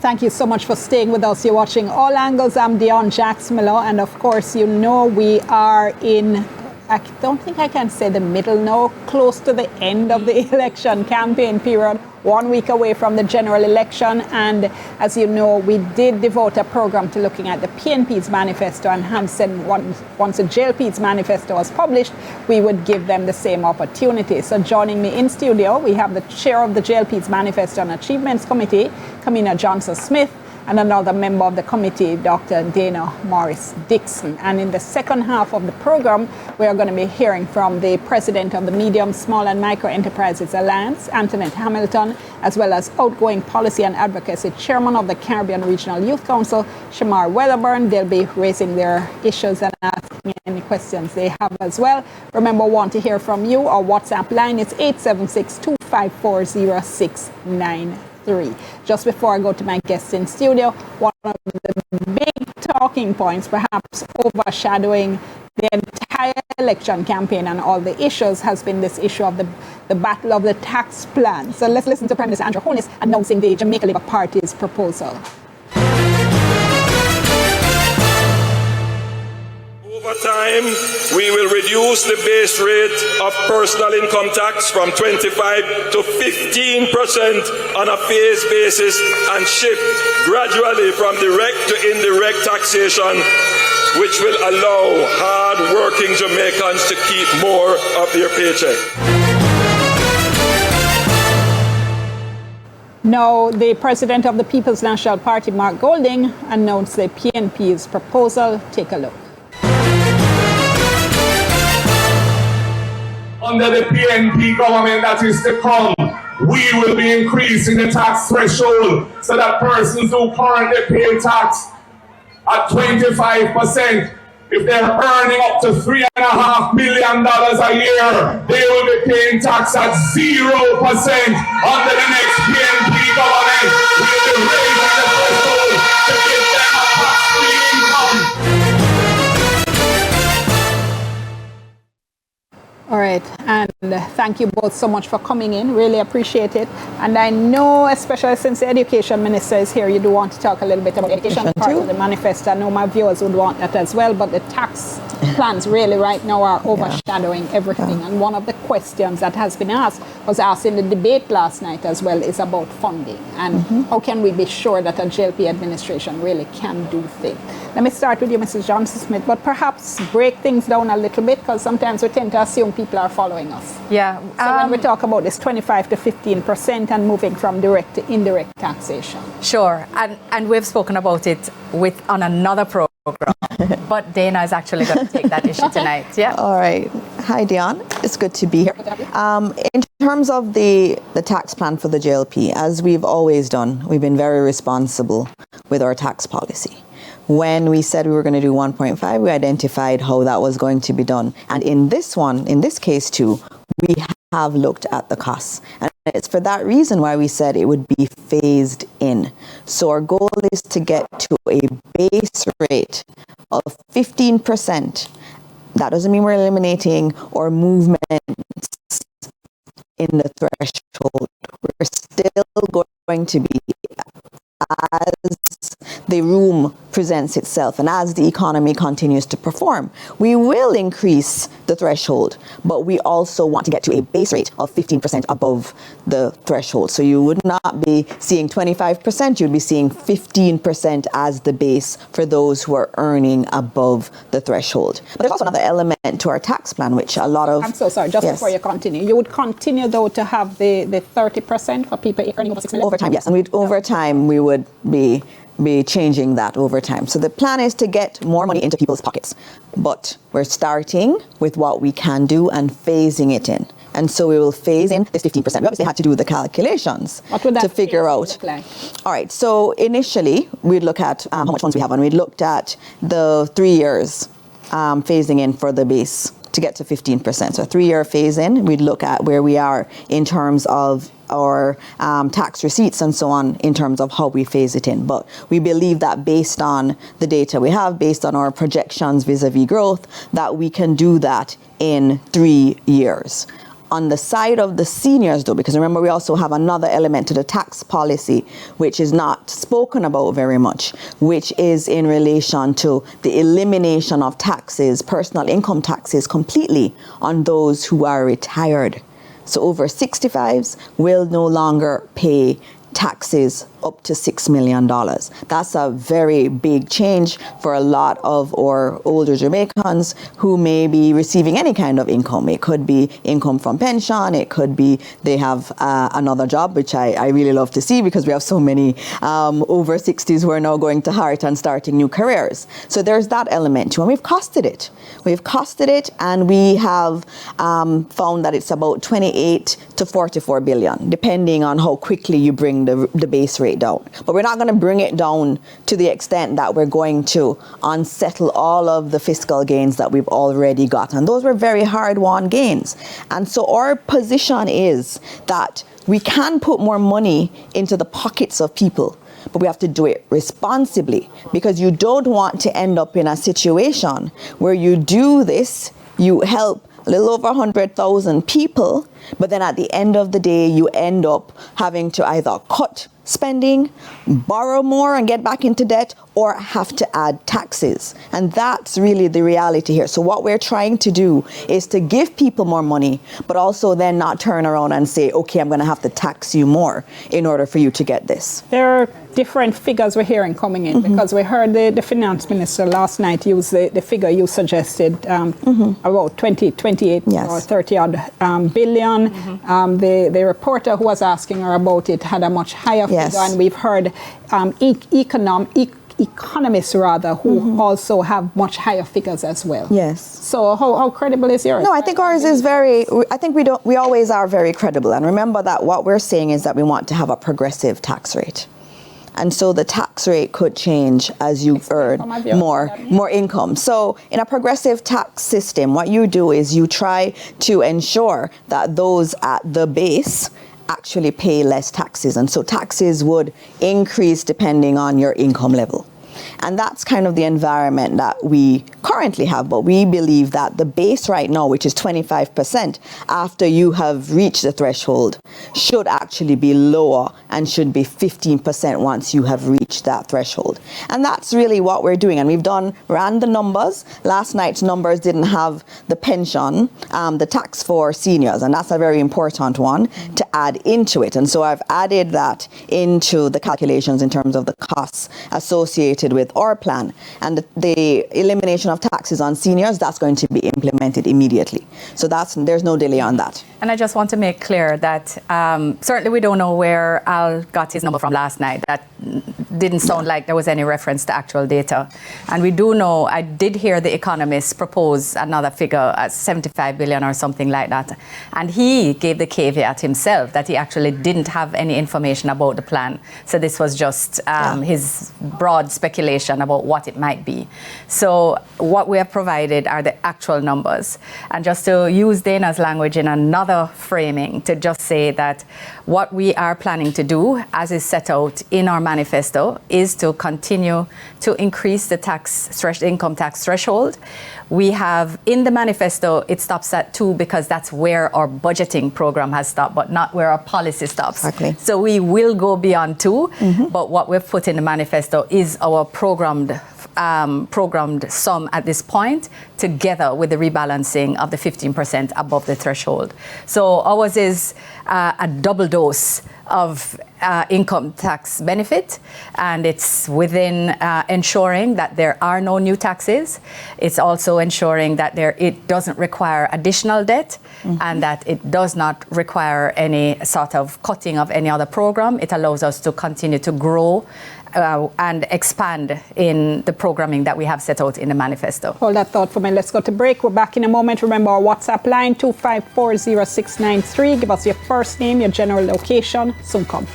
thank you so much for staying with us. You're watching All Angles. I'm Dion Jax Miller, and of course, you know we are in, I don't think I can say the middle now, close to the end of the election campaign period, 1 week away from the general election. And as you know, we did devote a program to looking at the PNP's manifesto, and have said once the JLP's manifesto was published, we would give them the same opportunity. So joining me in studio, we have the chair of the JLP's Manifesto and Achievements Committee, Kamina Johnson-Smith, and another member of the committee, Dr. Dana Morris Dixon. And in the second half of the program, we are going to be hearing from the president of the Medium, Small and Micro Enterprises Alliance, Antoinette Hamilton, as well as outgoing policy and advocacy chairman of the Caribbean Regional Youth Council, Shamar Weatherburn. They'll be raising their issues and asking any questions they have as well. Remember, want to hear from you. Our WhatsApp line is 876-254-0693. Just before I go to my guests in studio, one of the big talking points, perhaps overshadowing the entire election campaign and all the issues, has been this issue of the battle of the tax plan. So let's listen to Prime Minister Andrew Holness announcing the Jamaica Labour Party's proposal. Over time, we will reduce the base rate of personal income tax from 25 to 15% on a phased basis and shift gradually from direct to indirect taxation, which will allow hard-working Jamaicans to keep more of their paycheck. Now, the president of the People's National Party, Mark Golding, announced the PNP's proposal. Take a look. Under the PNP government that is to come, we will be increasing the tax threshold so that persons who currently pay tax at 25%, if they're earning up to $3.5 million a year, they will be paying tax at 0%. Under the next PNP government, we will be raising the threshold to give them a tax-free income. All right, and thank you both so much for coming in. Really appreciate it. And I know, especially since the education minister is here, you do want to talk a little bit about the education part of the manifesto. I know my viewers would want that as well, but the tax plans really right now are overshadowing everything. And one of the questions that has been asked, was asked in the debate last night as well, is about funding. And how can we be sure that a JLP administration really can do things? Let me start with you, Mrs. Johnson-Smith, but perhaps break things down a little bit, because sometimes we tend to assume people are following us. Yeah. So when we talk about this 25 to 15% and moving from direct to indirect taxation. Sure. And we've spoken about it on another program, but Dana is actually going to take that issue tonight. Yeah. All right. Hi, Dion. It's good to be here. In terms of the tax plan for the JLP, as we've always done, we've been very responsible with our tax policy. When we said we were going to do 1.5, we identified how that was going to be done. And in this case too, we have looked at the costs. And it's for that reason why we said it would be phased in. So our goal is to get to a base rate of 15%. That doesn't mean we're eliminating or movements in the threshold. We're still going to be, as the room presents itself and as the economy continues to perform, we will increase the threshold, but we also want to get to a base rate of 15% above the threshold. So you would not be seeing 25%, you'd be seeing 15% as the base for those who are earning above the threshold. But there's also another element to our tax plan, which a lot of... I'm so sorry, just before you continue. You would continue, though, to have the 30% for people earning over $6 million? Over time, yes. And over time, we would be changing that over time. So the plan is to get more money into people's pockets. But we're starting with what we can do and phasing it in. And so we will phase in this 15%. We obviously had to do the calculations to figure out. Look like? All right. So initially, we'd look at how much funds we have. And we'd looked at the 3 years phasing in for the base to get to 15%. So a 3-year phase in, we'd look at where we are in terms of our tax receipts and so on in terms of how we phase it in. But we believe that based on the data we have, based on our projections vis-a-vis growth, that we can do that in 3 years. on the side of the seniors, though, because remember we also have another element to the tax policy, which is not spoken about very much, which is in relation to the elimination of taxes, personal income taxes, completely on those who are retired. So over 65s will no longer pay taxes up to $6 million. That's a very big change for a lot of our older Jamaicans who may be receiving any kind of income. It could be income from pension, it could be they have another job, which I really love to see because we have so many over 60s who are now going to heart and starting new careers. So there's that element too, and we've costed it. We've costed it, and we have found that it's about 28 to 44 billion, depending on how quickly you bring the base rate down. But we're not going to bring it down to the extent that we're going to unsettle all of the fiscal gains that we've already got. And those were very hard-won gains. And so our position is that we can put more money into the pockets of people, but we have to do it responsibly, because you don't want to end up in a situation where you do this, you help a little over 100,000 people, but then at the end of the day, you end up having to either cut spending, borrow more and get back into debt, or have to add taxes. And that's really the reality here. So what we're trying to do is to give people more money, but also then not turn around and say, okay, I'm going to have to tax you more in order for you to get this. There are different figures we're hearing coming in, because we heard the finance minister last night use the figure you suggested, about 28 Yes. or 30 odd billion. The reporter who was asking her about it had a much higher Yes. figure, and we've heard economists who also have much higher figures as well. Yes. So how credible is yours? No, I think ours is we always are very credible. And remember that what we're saying is that we want to have a progressive tax rate. And so the tax rate could change as you earn more income. So in a progressive tax system, what you do is you try to ensure that those at the base actually pay less taxes. And so taxes would increase depending on your income level. And that's kind of the environment that we currently have. But we believe that the base right now, which is 25% after you have reached the threshold, should actually be lower and should be 15% once you have reached that threshold. And that's really what we're doing. And we've ran the numbers. Last night's numbers didn't have the pension, the tax for seniors. And that's a very important one to add into it. And so I've added that into the calculations in terms of the costs associated with our plan. And the elimination of taxes on seniors, that's going to be implemented immediately. So there's no delay on that. And I just want to make clear that certainly we don't know where Al got his number from last night. That didn't sound like there was any reference to actual data. And we do know, I did hear the economist propose another figure at 75 billion or something like that. And he gave the caveat himself that he actually didn't have any information about the plan. So this was just his broad speculation about what it might be. So what we have provided are the actual numbers. And just to use Dana's language in another framing, to just say that what we are planning to do, as is set out in our manifesto, is to continue to increase the income tax threshold. We have in the manifesto, it stops at 2 because that's where our budgeting program has stopped, but not where our policy stops. Exactly. So we will go beyond 2, but what we've put in the manifesto is our programmed sum at this point, together with the rebalancing of the 15% above the threshold. So ours is a double dose of income tax benefit, and it's within ensuring that there are no new taxes. It's also ensuring that it doesn't require additional debt, and that it does not require any sort of cutting of any other program. It allows us to continue to grow and expand in the programming that we have set out in the manifesto. Hold that thought for me. Let's go to break. We're back in a moment. Remember our WhatsApp line, 2540693. Give us your first name, your general location. Soon come.